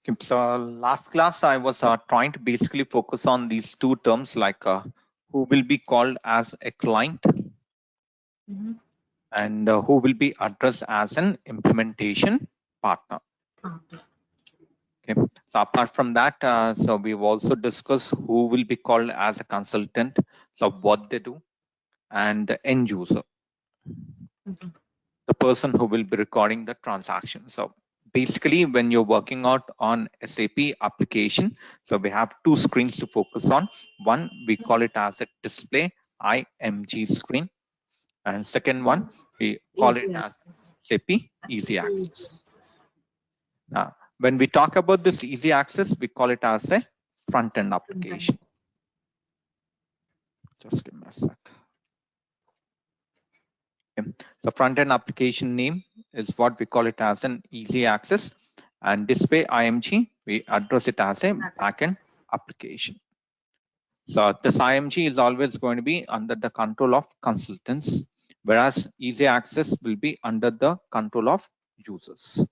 Okay, so last class I was trying to basically focus on these two terms like who will be called as a client and who will be addressed as an implementation partner. Okay. So apart from that, so we've also discussed who will be called as a consultant, so what they do, and the end user, the person who will be recording the transaction. So basically, when you're working out on SAP application, so we have two screens to focus on. One, we call it as a display IMG screen, and second one, we call it as SAP Easy Access. Now, when we talk about this easy access, we call it as a front-end application. Just give me a sec. Okay. So front-end application name is what we call it as an easy access, and display IMG, we address it as a backend application. So this IMG is always going to be under the control of consultants, whereas easy access will be under the control of users.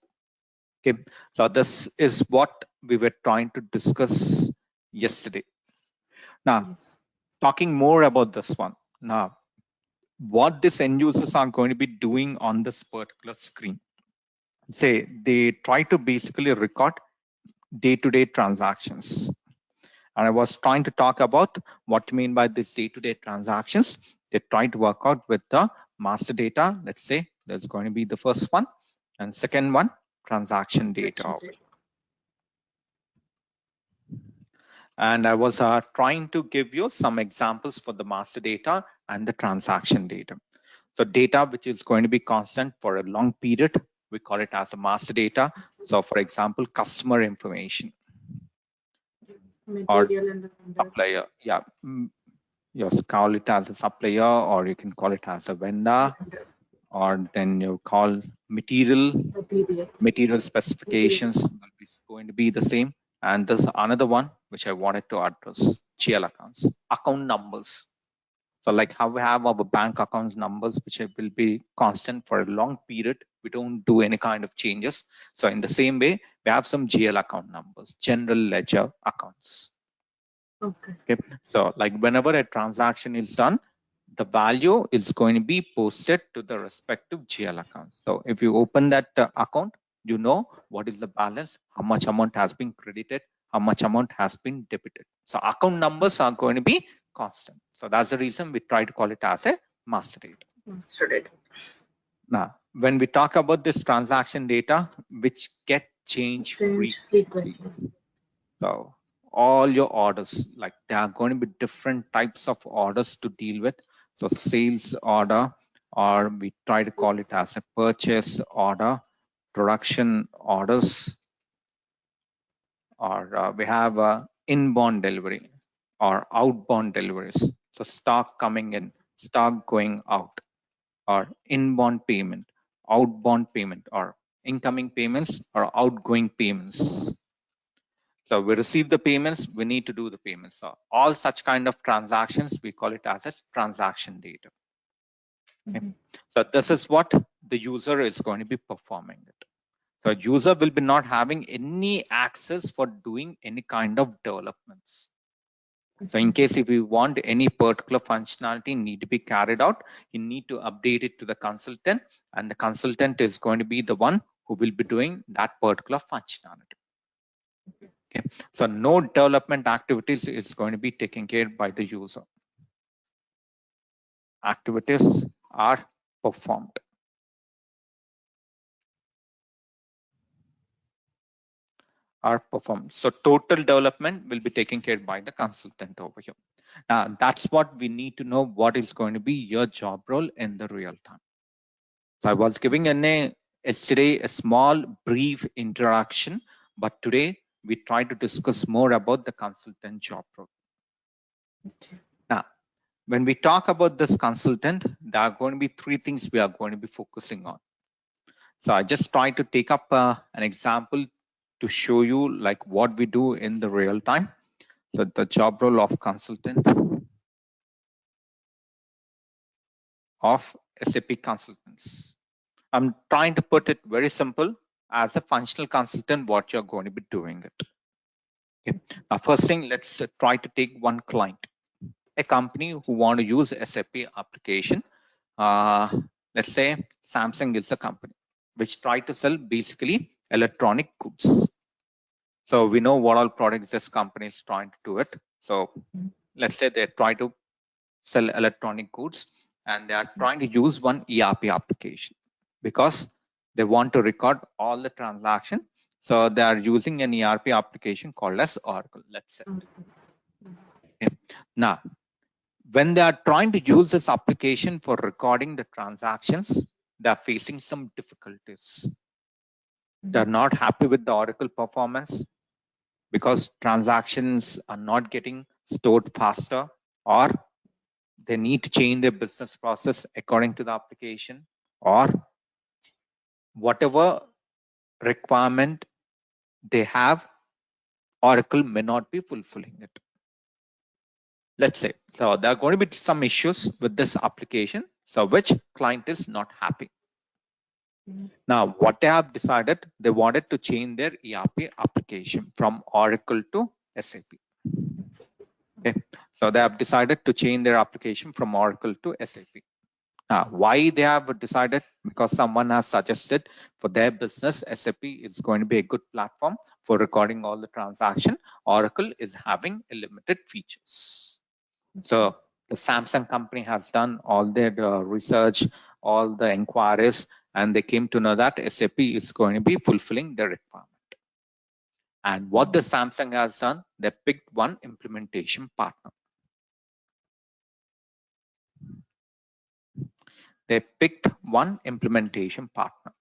Okay, so this is what we were trying to discuss yesterday. Now, talking more about this one. Now, what these end users are going to be doing on this particular screen. Say they try to basically record day-to-day transactions. And I was trying to talk about what you mean by these day-to-day transactions. They try to work out with the master data. Let's say there's going to be the first one, and second one, transaction data. And I was trying to give you some examples for the master data and the transaction data. So data which is going to be constant for a long period, we call it as a master data. So for example, customer information or supplier. Yeah, yes, call it as a supplier, or you can call it as a vendor, or then you call material specifications will be going to be the same. And there's another one which I wanted to address, GL accounts, account numbers. So like how we have our bank accounts numbers, which will be constant for a long period. We don't do any kind of changes. So in the same way, we have some GL account numbers, general ledger accounts. Okay. So like whenever a transaction is done, the value is going to be posted to the respective GL accounts. So if you open that account, you know what is the balance, how much amount has been credited, how much amount has been debited. So account numbers are going to be constant. So that's the reason we try to call it as a master data. Master data. Now, when we talk about this transaction data, which get changed frequently. So all your orders, like there are going to be different types of orders to deal with. So sales order, or we try to call it as a purchase order, production orders, or we have inbound delivery or outbound deliveries. So stock coming in, stock going out, or inbound payment, outbound payment, or incoming payments or outgoing payments. So we receive the payments, we need to do the payments. So all such kind of transactions, we call it as a transaction data. Okay. So this is what the user is going to be performing it. So user will be not having any access for doing any kind of developments. So in case if you want any particular functionality need to be carried out, you need to update it to the consultant, and the consultant is going to be the one who will be doing that particular functionality. Okay. So no development activities is going to be taken care by the user. Activities are performed. So total development will be taken care by the consultant over here. Now that's what we need to know, what is going to be your job role in the real time. So I was giving yesterday a small brief introduction, but today we try to discuss more about the consultant job role. Okay. Now, when we talk about this consultant, there are going to be three things we are going to be focusing on. So I just try to take up an example to show you like what we do in the real time. So the job role of consultant of SAP consultants. I'm trying to put it very simple as a functional consultant, what you're going to be doing it. Okay. Now, first thing, let's try to take one client, a company who want to use SAP application. Let's say Samsung is a company which try to sell basically electronic goods. So we know what all products this company is trying to do it. So let's say they try to sell electronic goods and they are trying to use one ERP application because they want to record all the transaction. So they are using an ERP application called as Oracle, let's say. Okay. Now, when they are trying to use this application for recording the transactions, they are facing some difficulties. They're not happy with the Oracle performance because transactions are not getting stored faster, or they need to change their business process according to the application, or whatever requirement they have, Oracle may not be fulfilling it. Let's say, so there are going to be some issues with this application, so which client is not happy. Now, what they have decided, they wanted to change their ERP application from Oracle to SAP. Okay, so they have decided to change their application from Oracle to SAP. Now, why they have decided? Because someone has suggested for their business, SAP is going to be a good platform for recording all the transaction. Oracle is having a limited features. So the Samsung company has done all their research, all the inquiries, and they came to know that SAP is going to be fulfilling the requirement. And what the Samsung has done, they picked one implementation partner. They picked one implementation partner.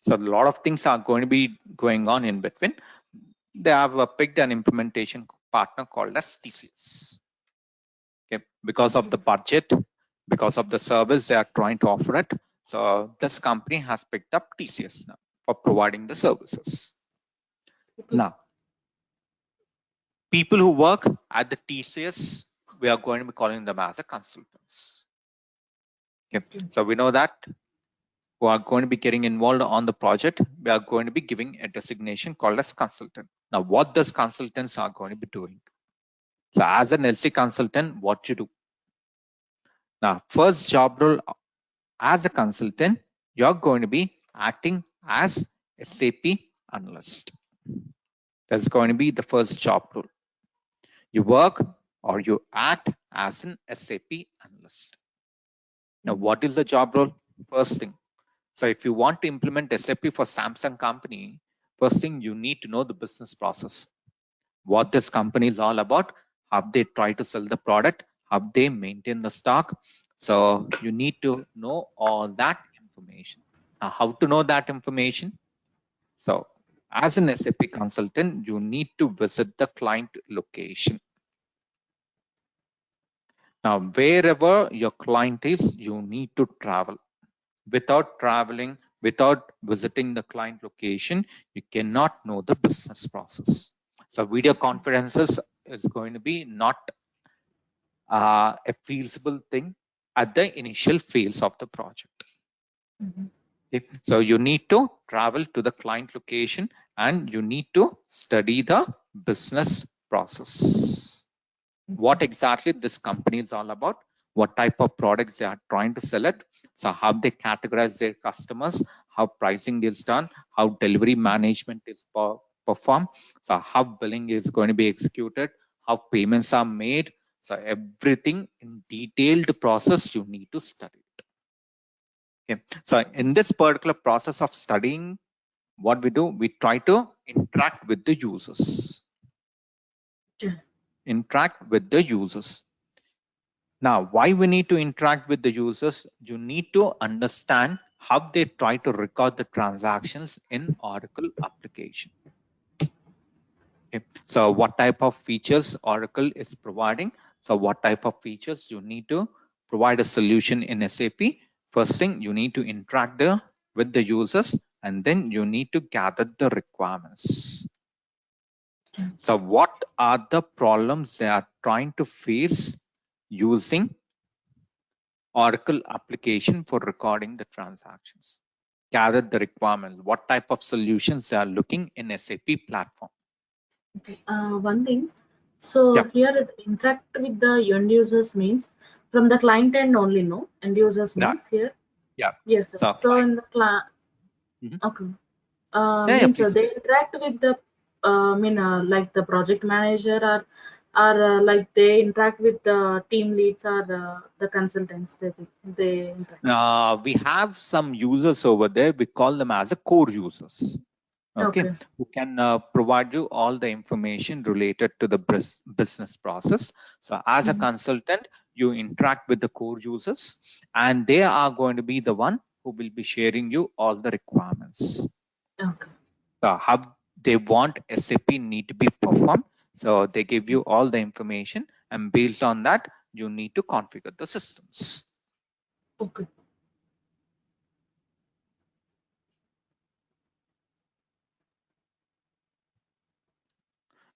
So a lot of things are going to be going on in between. They have picked an implementation partner called as TCS. Okay, because of the budget, because of the service they are trying to offer it. So this company has picked up TCS now for providing the services. Now, people who work at the TCS, we are going to be calling them as a consultants. Okay, so we know that who are going to be getting involved on the project, we are going to be giving a designation called as consultant. Now, what those consultants are going to be doing? So as an LC consultant, what you do? Now, first job role as a consultant, you're going to be acting as a SAP analyst. That's going to be the first job role. You work or you act as an SAP analyst. Now, what is the job role? First thing. So if you want to implement SAP for Samsung company, first thing you need to know the business process. What this company is all about, how they try to sell the product, how they maintain the stock. So you need to know all that information. Now, how to know that information? So as an SAP consultant, you need to visit the client location. Now, wherever your client is, you need to travel. Without traveling, without visiting the client location, you cannot know the business process. So video conferences is going to be not a feasible thing at the initial phase of the project. Okay. So you need to travel to the client location and you need to study the business process. What exactly this company is all about, what type of products they are trying to sell it, so how they categorize their customers, how pricing is done, how delivery management is performed, so how billing is going to be executed, how payments are made. So everything in detailed process you need to study it. Okay. So in this particular process of studying, what we do, we try to interact with the users. Interact with the users. Now, why we need to interact with the users? You need to understand how they try to record the transactions in Oracle application. Okay. So what type of features Oracle is providing? So what type of features you need to provide a solution in SAP? First thing, you need to interact with the users, and then you need to gather the requirements. So what are the problems they are trying to face using Oracle application for recording the transactions. Gather the requirements, what type of solutions they are looking in SAP platform. Okay. One thing. So Yeah, here it interact with the end users means from the client end only, no? End users that, means here. yeah. Yes, sir. So So client, in the client, mhm. okay. Yeah, Means please. they interact with the, like the project manager or like they interact with the team leads or the consultants. They interact. We have some users over there. We call them as a core users. Okay, Okay. who can provide you all the information related to the business process. So as a Mhm. consultant, you interact with the core users, and they are going to be the one who will be sharing you all the requirements. Okay. So how they want SAP need to be performed. So they give you all the information, and based on that, you need to configure the systems. Okay.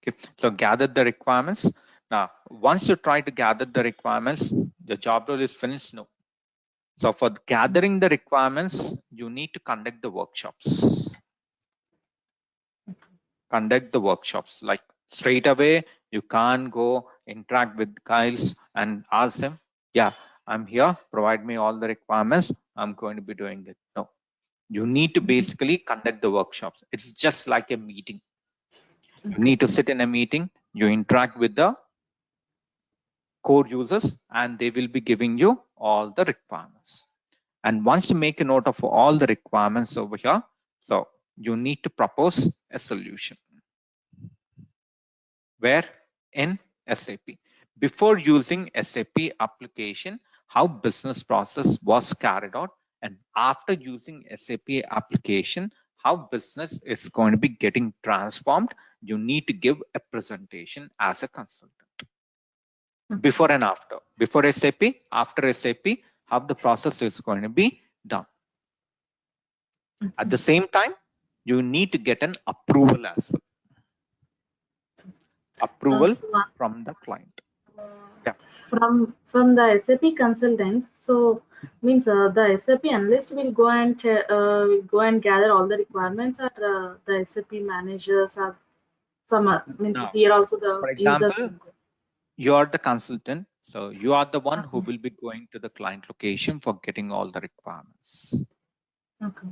Okay, so gather the requirements. Now, once you try to gather the requirements, your job role is finished. No. So for gathering the requirements, you need to conduct the workshops. Conduct the workshops. Like straight away, you can't go interact with guys and ask them, yeah, I'm here, provide me all the requirements, I'm going to be doing it. No, you need to Mhm. basically conduct the workshops. It's just like a meeting. You Okay. need to sit in a meeting, you interact with the core users, and they will be giving you all the requirements. And once you make a note of all the requirements over here, so you need to propose a solution. Where? In SAP. Before using SAP application, how business process was carried out, and after using SAP application, how business is going to be getting transformed, you need to give a presentation as a consultant. Before and after. Before SAP, after SAP, how the process is going to be done. At the same time, you need to get an approval as well. Approval So from the client. uh, Yeah. from the SAP consultants, so means the SAP analyst will go and will go and gather all the requirements, or the SAP managers or some means Now, here also the for users example, will go. you are the consultant. So you are the one who Okay. will be going to the client location for getting all the requirements. Okay.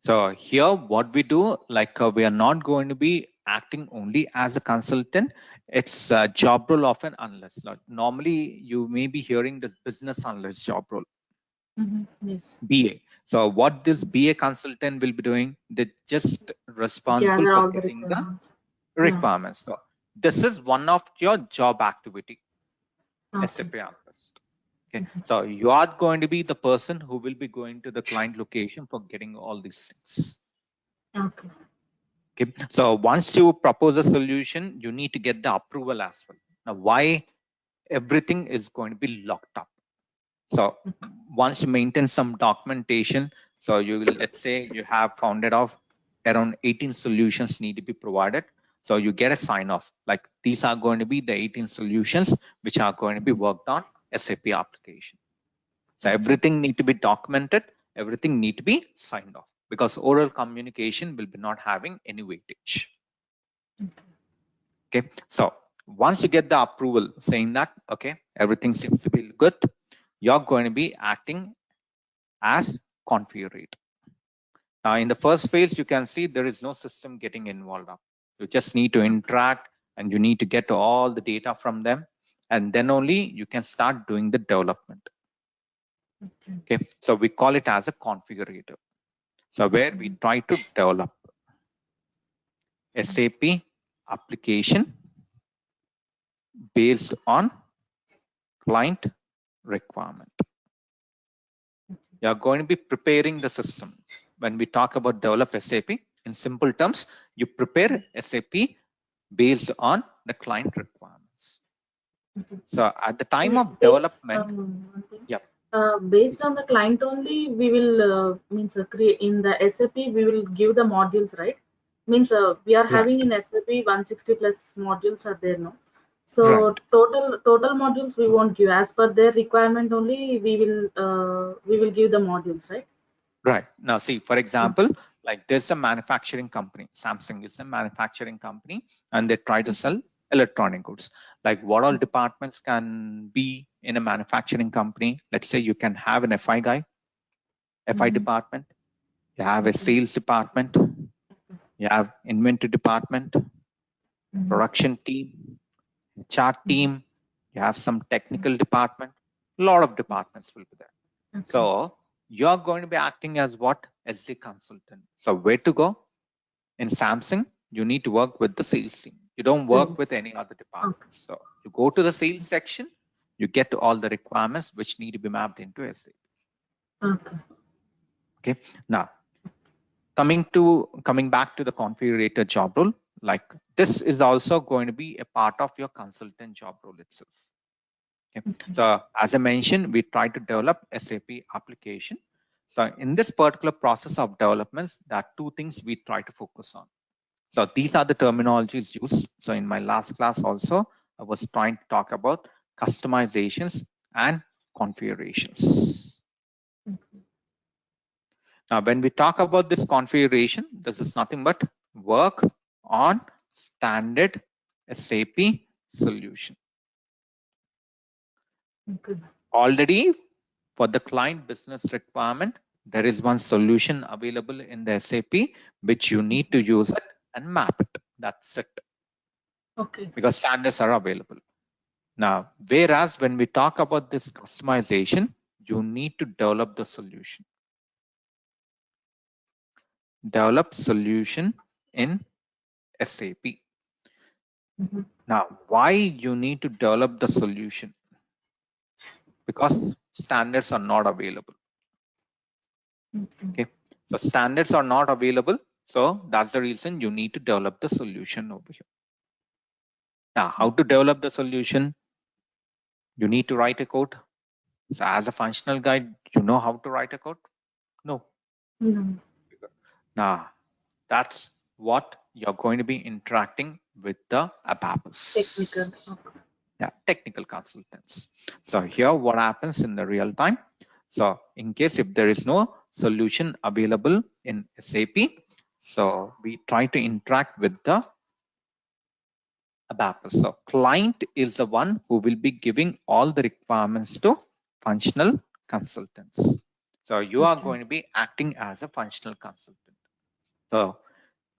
So here, what we do, like we are not going to be acting only as a consultant. It's a job role of an analyst. Like normally, you may be hearing this business analyst job role, Yes. BA. So what this BA consultant will be doing, they're just responsible Gather for all the getting the requirements. Yeah. requirements. So this is one of your job activity, Okay. SAP analyst. Okay, so you are going to be the person who will be going to the client location for getting all these things. Okay. Okay, so once you propose a solution, you need to get the approval as well. Now, why everything is going to be locked up? So once you maintain some documentation, so you will, let's say you have founded off around 18 solutions need to be provided. So you get a sign off, like these are going to be the 18 solutions which are going to be worked on SAP application. So everything need to be documented, everything need to be signed off, because oral communication will be not having any weightage. Okay, so once you get the approval saying that, okay, everything seems to be good, you're going to be acting as configurator. Now in the first phase, you can see there is no system getting involved up. You just need to interact and you need to get all the data from them, and then only you can start doing the development. Okay, so we call it as a configurator. So where we try to develop SAP application based on client requirement. You are going to be preparing the system. When we talk about develop SAP, in simple terms, you prepare SAP based on the client requirements. So at the time of Based, development, one thing. yeah, Based on the client only, we will means create in the SAP. We will give the modules, right? Means we are right, having in SAP 160 plus modules are there now. So Right. total modules we won't give as per their requirement only. We will give the modules, right? Right. Now, see, for Mm. example, like there's a manufacturing company, Samsung is a manufacturing company, and they try to sell electronic goods. Like what all departments can be in a manufacturing company? Let's say you can have an FI guy, FI Mhm. department, you have a Okay. sales department, you have inventory department, Mhm. production team, chart Mhm. team, you have some technical department, a lot of departments will be there. Okay. So you're going to be acting as what? As the consultant. So where to go? In Samsung, you need to work with the sales team. You don't work Sales. with any other department. Okay. So you go to the sales section, you get to all the requirements which need to be mapped into SAP. Okay. Okay. Now coming back to the configurator job role, like this is also going to be a part of your consultant job role itself. Okay. Okay. So as I mentioned, we try to develop SAP application. So in this particular process of developments, there are two things we try to focus on. So these are the terminologies used. So in my last class also, I was trying to talk about customizations and configurations. Okay. Now, when we talk about this configuration, this is nothing but work on standard SAP solution. Okay. Already for the client business requirement, there is one solution available in the SAP, which you need to use it and map it. That's it, Okay. because standards are available. Now, whereas when we talk about this customization, you need to develop the solution. Develop solution in SAP. Mhm. Now, why you need to develop the solution? Because standards are not available. Okay. Okay, so standards are not available. So that's the reason you need to develop the solution over here. Now, how to develop the solution? You need to write a code. So as a functional guy, you know how to write a code? No. No. Now, that's what you're going to be interacting with the Technical. ABAPs. Okay. Yeah, technical consultants. So here what happens in the real time. So in case if there is no solution available in SAP, so we try to interact with the ABAPs. So client is the one who will be giving all the requirements to functional consultants. So you are Okay. going to be acting as a functional consultant. So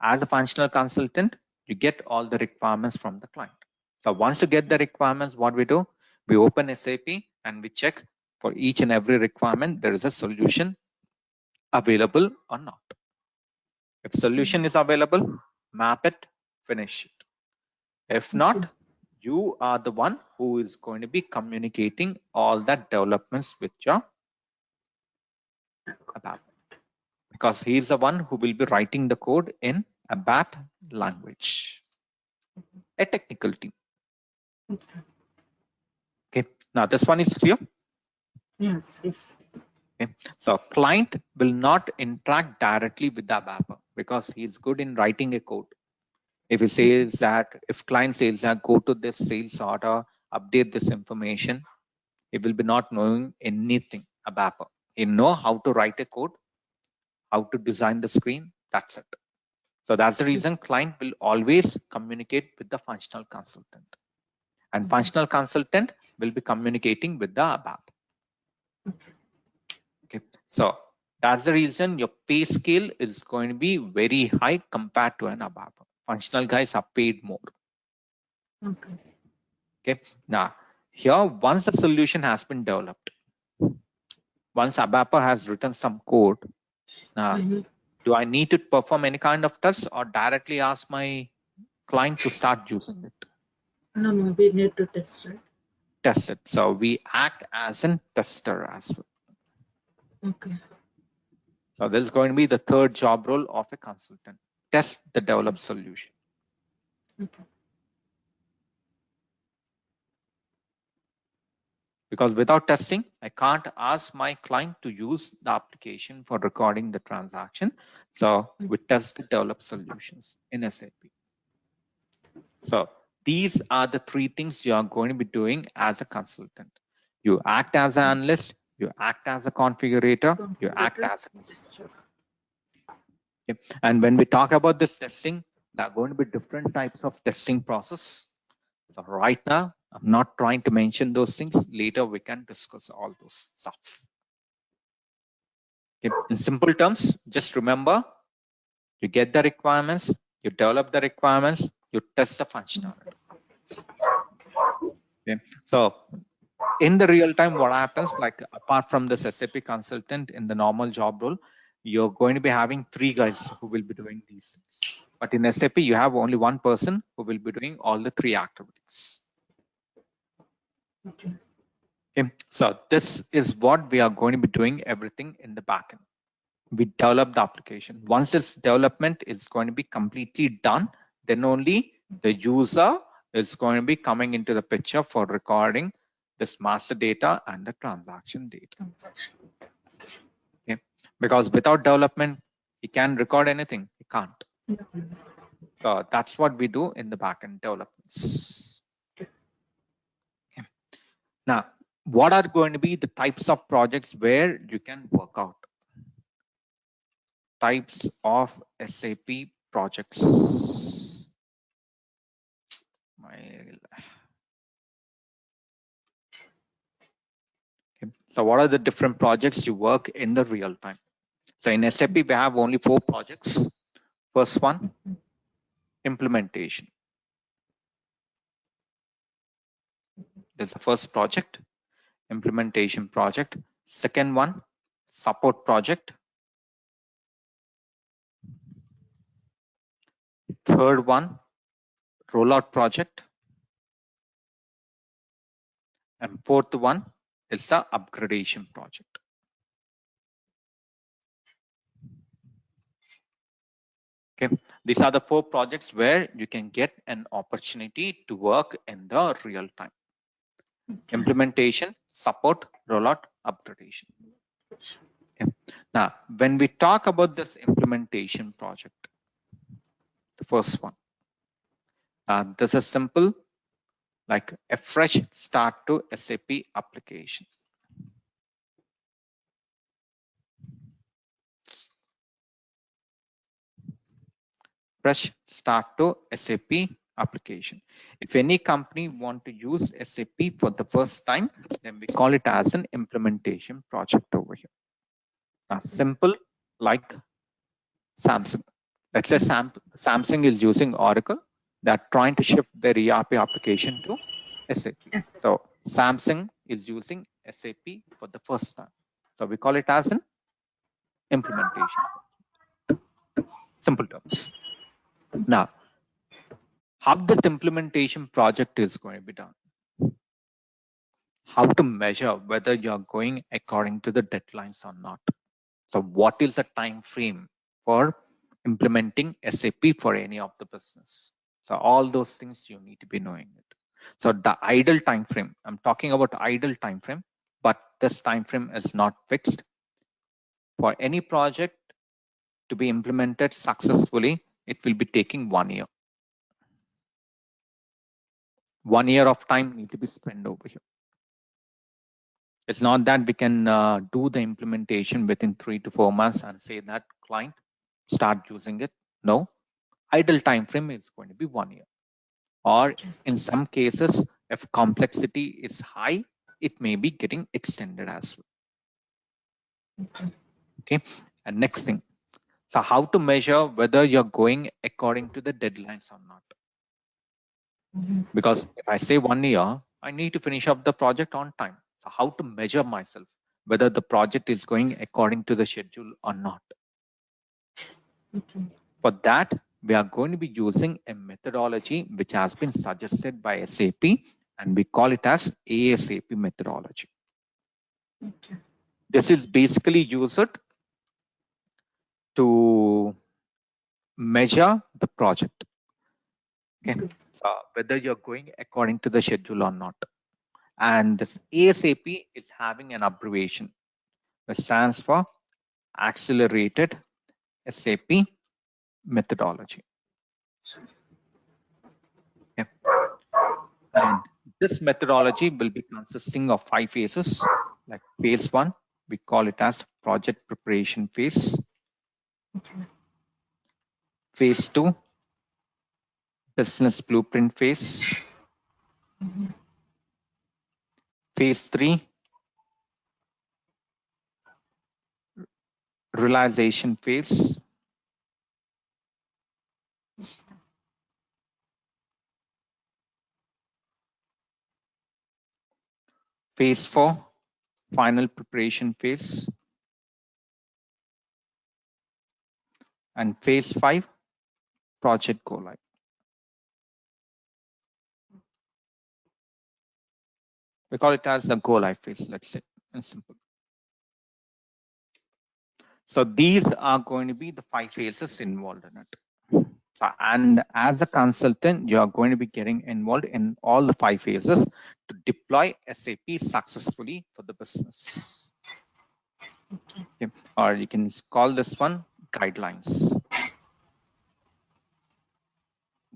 as a functional consultant, you get all the requirements from the client. So once you get the requirements, what we do, we open SAP and we check for each and every requirement, there is a solution available or not. If solution is available, map it, finish it. If Okay. not, you are the one who is going to be communicating all that developments with your ABAP, because he is the one who will be writing the code in ABAP language, a technical team. Okay. Okay, now this one is clear. Yes. Yes. Okay, so client will not interact directly with the ABAP because he's good in writing a code. If he says that, if client says that go to this sales order, update this information, he will be not knowing anything about it. He know how to write a code, how to design the screen. That's it. So that's the reason client will always communicate with the functional consultant, and functional consultant will be communicating with the ABAP. Okay, so that's the reason your pay scale is going to be very high compared to an ABAP. Functional guys are paid more. Okay. Okay, now here once the solution has been developed, once ABAP has written some code, now Mhm. do I need to perform any kind of test or directly ask my client to start using it? No, no, we need to test, right? Test it. So we act as a tester as well. Okay. So this is going to be the third job role of a consultant. Test the developed solution. Okay. Because without testing, I can't ask my client to use the application for recording the transaction. So we test the developed solutions in SAP. So These are the three things you are going to be doing as a consultant. You act as an analyst, you act as a configurator, you act as a tester. Okay. And when we talk about this testing, there are going to be different types of testing process. So right now, I'm not trying to mention those things. Later, we can discuss all those stuff. Okay. In simple terms, just remember, you get the requirements, you develop the requirements, you test the functionality. Okay. So in the real time, what happens, like apart from this SAP consultant in the normal job role, you're going to be having 3 guys who will be doing these things. But in SAP, you have only 1 person who will be doing all the 3 activities. Okay. So this is what we are going to be doing everything in the backend. We develop the application. Once its development is going to be completely done, then only the user is going to be coming into the picture for recording this master data and the transaction data. Okay. Because without development, he can record anything. He can't. So that's what we do in the backend developments. Okay. Now, what are going to be the types of projects where you can work out? Types of SAP projects. Okay. So what are the different projects you work in the real time? So in SAP, we have only 4 projects. First one, implementation. That's the first project, implementation project. Second one, support project. Third one, rollout project. And fourth one is the upgradation project. Okay, these are the 4 projects where you can get an opportunity to work in the real time. Okay. Implementation, support, rollout, upgradation. Okay. Now, when we talk about this implementation project, the first one, this is simple, like a fresh start to SAP application. Fresh start to SAP application. If any company want to use SAP for the first time, then we call it as an implementation project over here. Now, simple like Samsung. Let's say Samsung is using Oracle. They're trying to shift their ERP application to SAP. So Samsung is using SAP for the first time. So we call it as an implementation. Simple terms. Now, how this implementation project is going to be done? How to measure whether you're going according to the deadlines or not? So what is the time frame for implementing SAP for any of the business? So all those things you need to be knowing it. So the idle time frame, I'm talking about idle time frame, but this time frame is not fixed. For any project to be implemented successfully, it will be taking 1 year. 1 year of time need to be spent over here. It's not that we can do the implementation within 3 to 4 months and say that client start using it. No, idle time frame is going to be 1 year. Or in some cases, if complexity is high, it may be getting extended as well. Okay, and next thing. So how to measure whether you're going according to the deadlines or not? Because if I say 1 year, I need to finish up the project on time. So how to measure myself whether the project is going according to the schedule or not? Okay. For that, we are going to be using a methodology which has been suggested by SAP, and we call it as ASAP methodology. Okay. This is basically used to measure the project. Okay. So whether you're going according to the schedule or not. And this ASAP is having an abbreviation that stands for Accelerated SAP Methodology. Okay. And this methodology will be consisting of 5 phases. Like phase 1, we call it as project preparation phase. Phase 2, business blueprint phase. Phase 3, realization phase. Phase 4, final preparation phase. And phase 5, project go live. We call it as the go live phase, let's say, in simple. So these are going to be the 5 phases involved in it. And as a consultant, you are going to be getting involved in all the 5 phases to deploy SAP successfully for the business. Okay. Or you can call this one guidelines.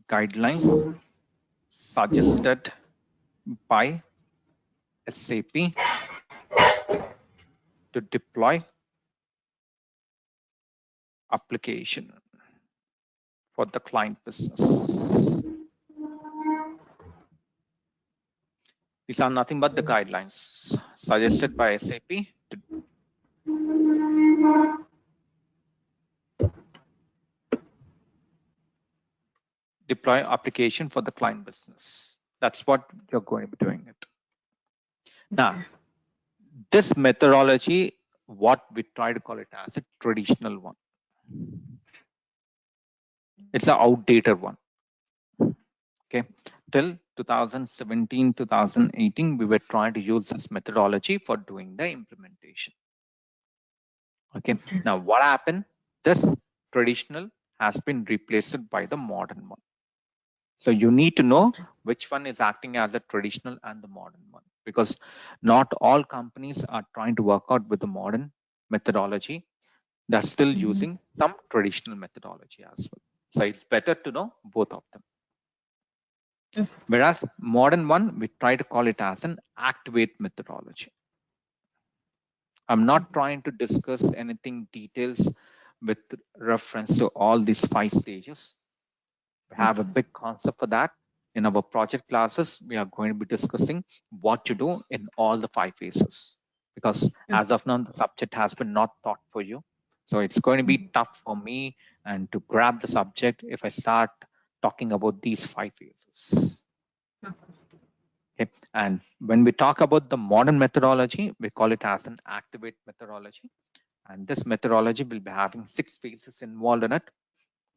Guidelines suggested by SAP to deploy application for the client business. These are nothing but the guidelines suggested by SAP to deploy application for the client business. That's what you're going to be doing it. Now, this methodology, what we try to call it as a traditional one. It's an outdated one. Okay, till 2017, 2018, we were trying to use this methodology for doing the implementation. Okay, now what happened? This traditional has been replaced by the modern one. So you need to know which one is acting as a traditional and the modern one, because not all companies are trying to work out with the modern methodology. They're still using some traditional methodology as well. So it's better to know both of them. Whereas modern one, we try to call it as an activate methodology. I'm not trying to discuss anything details with reference to all these 5 stages. We have a big concept for that. In our project classes, we are going to be discussing what to do in all the 5 phases, because as of now, the subject has been not taught for you. So it's going to be tough for me and to grab the subject if I start talking about these 5 phases. Okay. And when we talk about the modern methodology, we call it as an activate methodology. And this methodology will be having 6 phases involved in it.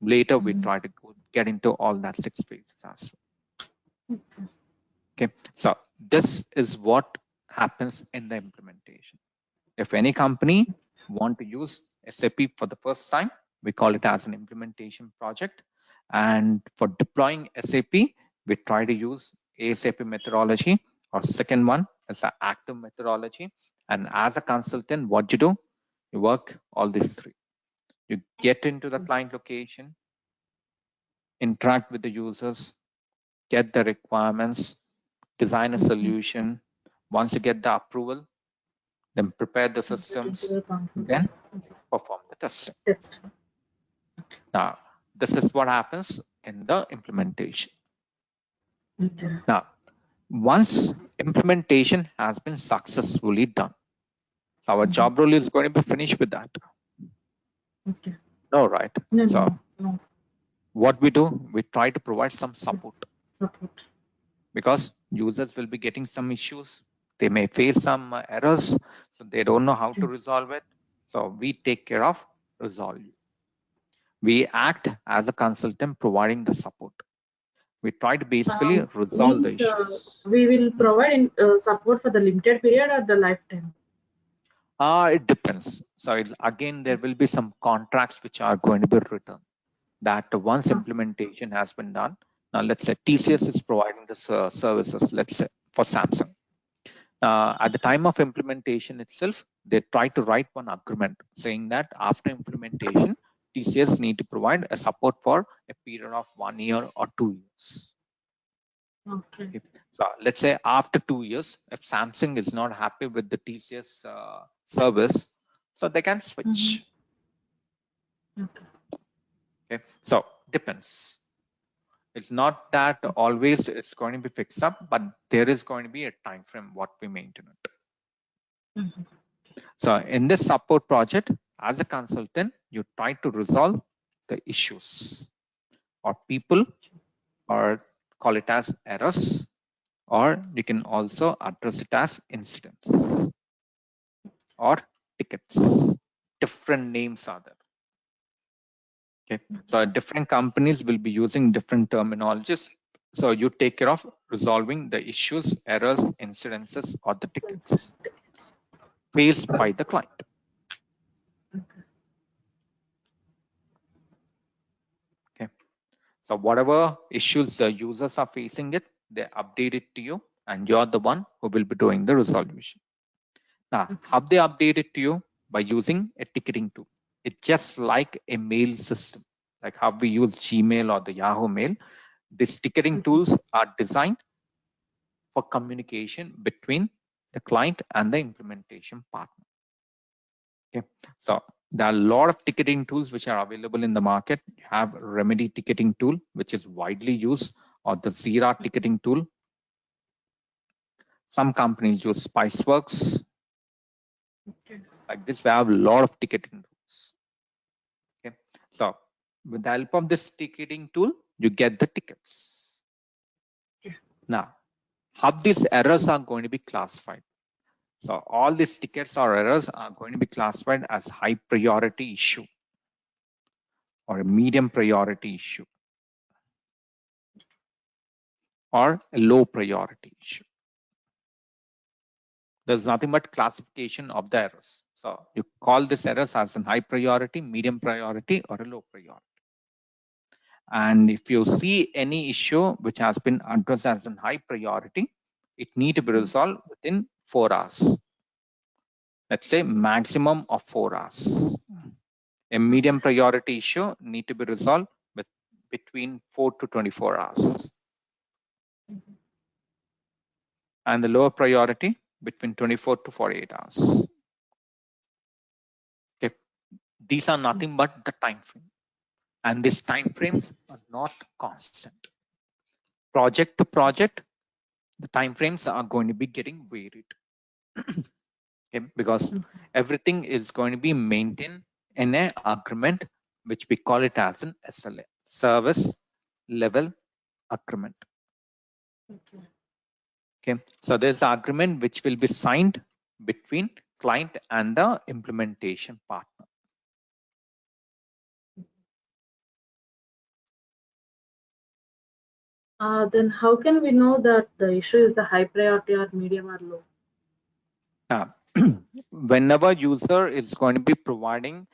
Later, we try to get into all that 6 phases as well. Okay, so this is what happens in the implementation. If any company want to use SAP for the first time, we call it as an implementation project. And for deploying SAP, we try to use ASAP methodology, or second one is the active methodology. And as a consultant, what you do? You work all these 3. You get into the client location, interact with the users, get the requirements, design a solution. Once you get the approval, then prepare the systems, then perform the testing. Now, this is what happens in the implementation. Now, once implementation has been successfully done, our job role is going to be finished with that. No, right? So what we do, we try to provide some support. Because users will be getting some issues. They may face some errors, so they don't know how to resolve it. So we take care of resolve. We act as a consultant providing the support. We try to basically resolve the issues. We will provide support for the limited period or the lifetime? It depends. So again, there will be some contracts which are going to be written that once implementation has been done. Now, let's say TCS is providing the services, let's say for Samsung. At the time of implementation itself, they try to write one agreement saying that after implementation, TCS need to provide a support for a period of 1 year or 2 years. Okay. So let's say after 2 years, if Samsung is not happy with the TCS service, so they can switch. Okay. Okay, so depends. It's not that always it's going to be fixed up, but there is going to be a time frame what we maintain it. So in this support project, as a consultant, you try to resolve the issues or people, or call it as errors, or you can also address it as incidents or tickets. Different names are there. Okay, so different companies will be using different terminologies. So you take care of resolving the issues, errors, incidences, or the tickets faced by the client. Okay, so whatever issues the users are facing it, they update it to you, and you're the one who will be doing the resolution. Now, how they update it to you? By using a ticketing tool. It's just like a mail system, like how we use Gmail or the Yahoo Mail. These ticketing tools are designed for communication between the client and the implementation partner. Okay, so there are a lot of ticketing tools which are available in the market. You have Remedy ticketing tool, which is widely used, or the Jira ticketing tool. Some companies use Spiceworks. Like this, we have a lot of ticketing tools. Okay, so with the help of this ticketing tool, you get the tickets. Now, how these errors are going to be classified? So all these tickets or errors are going to be classified as high priority issue or a medium priority issue or a low priority issue. There's nothing but classification of the errors. So you call this errors as a high priority, medium priority, or a low priority. And if you see any issue which has been addressed as a high priority, it needs to be resolved within 4 hours. Let's say maximum of 4 hours. A medium priority issue need to be resolved with between 4 to 24 hours. And the lower priority between 24 to 48 hours. Okay. These are nothing but the time frame. And these time frames are not constant. Project to project, the time frames are going to be getting varied. Okay, because everything is going to be maintained in an agreement, which we call it as an SLA, service level agreement. Okay, so there's an agreement which will be signed between client and the implementation partner. Then how can we know that the issue is the high priority or medium or low? Whenever user is going to be providing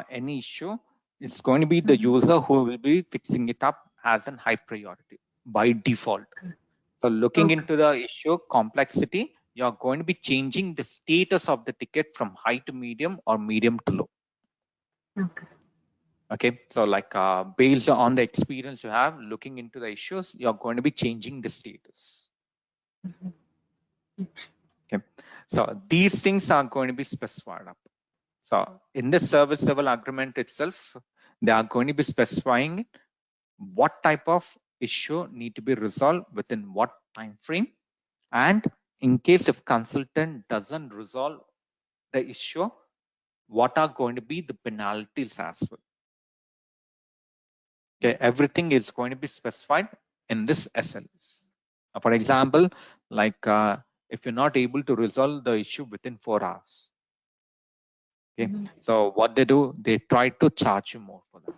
any issue, it's going to be the user who will be fixing it up as a high priority by default. So looking into the issue complexity, you're going to be changing the status of the ticket from high to medium or medium to low. Okay, so like based on the experience you have looking into the issues, you're going to be changing the status. Okay, so these things are going to be specified up. So in the service level agreement itself, they are going to be specifying what type of issue need to be resolved within what time frame, and in case if consultant doesn't resolve the issue, what are going to be the penalties as well. Okay, everything is going to be specified in this SLS. For example, like if you're not able to resolve the issue within 4 hours, okay, so what they do, they try to charge you more for that.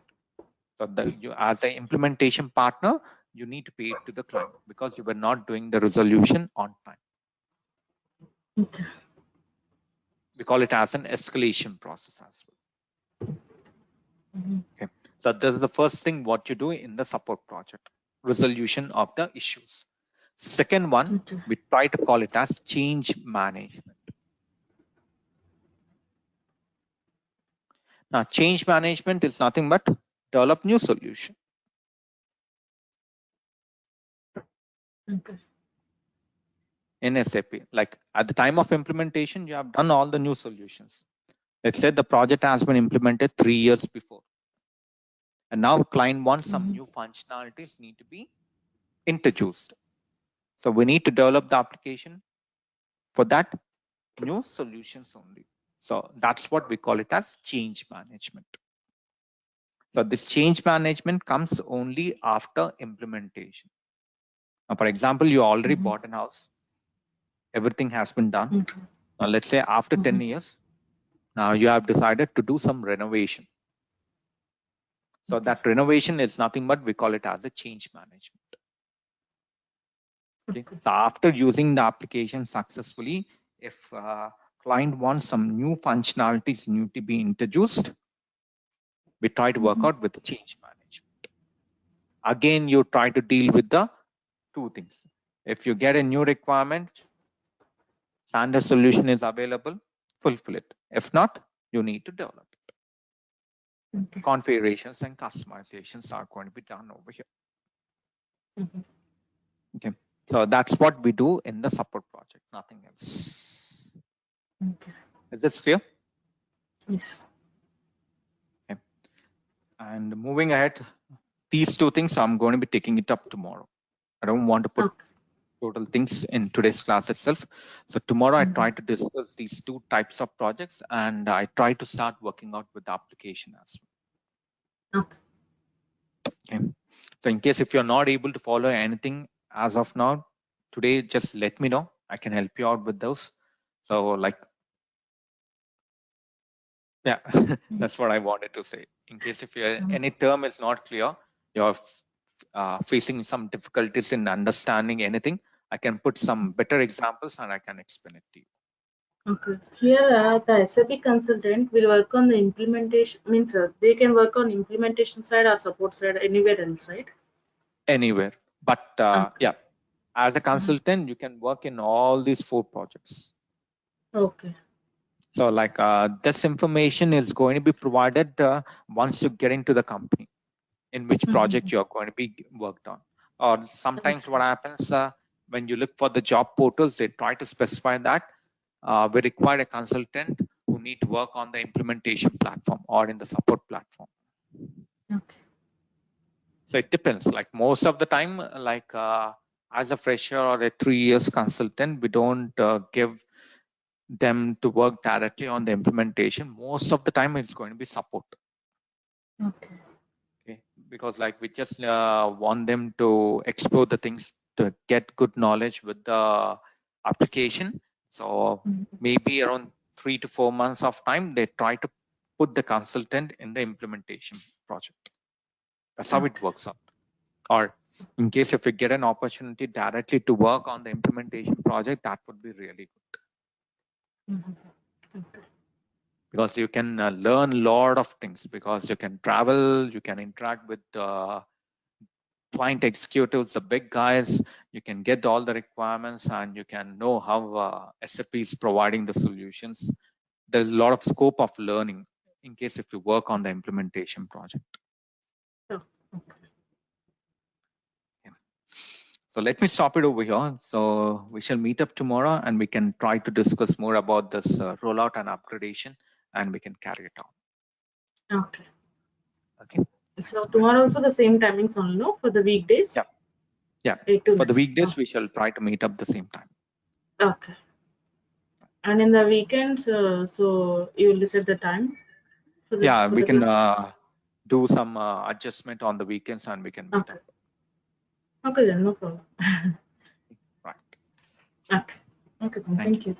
So you, as an implementation partner, you need to pay it to the client because you were not doing the resolution on time. Okay. We call it as an escalation process as well. Okay, so this is the first thing what you do in the support project, resolution of the issues. Second one, we try to call it as change management. Now, change management is nothing but develop new solution. Okay. in SAP. Like at the time of implementation, you have done all the new solutions. Let's say the project has been implemented 3 years before. And now client wants some new functionalities need to be introduced. So we need to develop the application for that new solutions only. So that's what we call it as change management. So this change management comes only after implementation. Now, for example, you already bought a house. Everything has been done. Okay. Now, let's say after 10 years, now you have decided to do some renovation. So that renovation is nothing but we call it as a change management. Okay. So after using the application successfully, if client wants some new functionalities need to be introduced, we try to work out with the change management. Again, you try to deal with the two things. If you get a new requirement, standard solution is available, fulfill it. If not, you need to develop it. Okay. Configurations and customizations are going to be done over here. Okay. So that's what we do in the support project, nothing else. Okay. Is this clear? Yes. Okay. And moving ahead, these two things I'm going to be taking it up tomorrow. I don't want to put total things in today's class itself. So tomorrow I try to discuss these two types of projects and I try to start working out with the application as well. Okay. So in case if you're not able to follow anything as of now, today, just let me know. I can help you out with those. So like, yeah, that's what I wanted to say. In case if any term is not clear, you're facing some difficulties in understanding anything, I can put some better examples and I can explain it to you. Okay. Here, the SAP consultant will work on the implementation. Means they can work on implementation side or support side anywhere else, right? Anywhere, but yeah, as a consultant, you can work in all these 4 projects. Okay. So like this information is going to be provided once you get into the company, in which project you're going to be worked on. Or sometimes what happens when you look for the job portals, they try to specify that we require a consultant who need to work on the implementation platform or in the support platform. Okay. So it depends. Like most of the time, like as a fresher or a 3 years consultant, we don't give them to work directly on the implementation. Most of the time, it's going to be support. Okay. Okay, because like we just want them to explore the things to get good knowledge with the application. So maybe around 3 to 4 months of time, they try to put the consultant in the implementation project. That's how it works out. Or in case if you get an opportunity directly to work on the implementation project, that would be really good. Because you can learn a lot of things, because you can travel, you can interact with client executives, the big guys, you can get all the requirements and you can know how SAP is providing the solutions. There's a lot of scope of learning in case if you work on the implementation project. So let me stop it over here. So we shall meet up tomorrow and we can try to discuss more about this rollout and upgradation, and we can carry it on. Okay. Okay. So tomorrow also the same timings only, no? For the weekdays? Yeah. Yeah. 8 to For 9. the weekdays, we shall try to meet up the same time. Okay. And in the weekends, so you will decide the time? Yeah, we can do some adjustment on the weekends and we can meet up. Okay, then no problem. Right. Okay. Okay, then, thank you.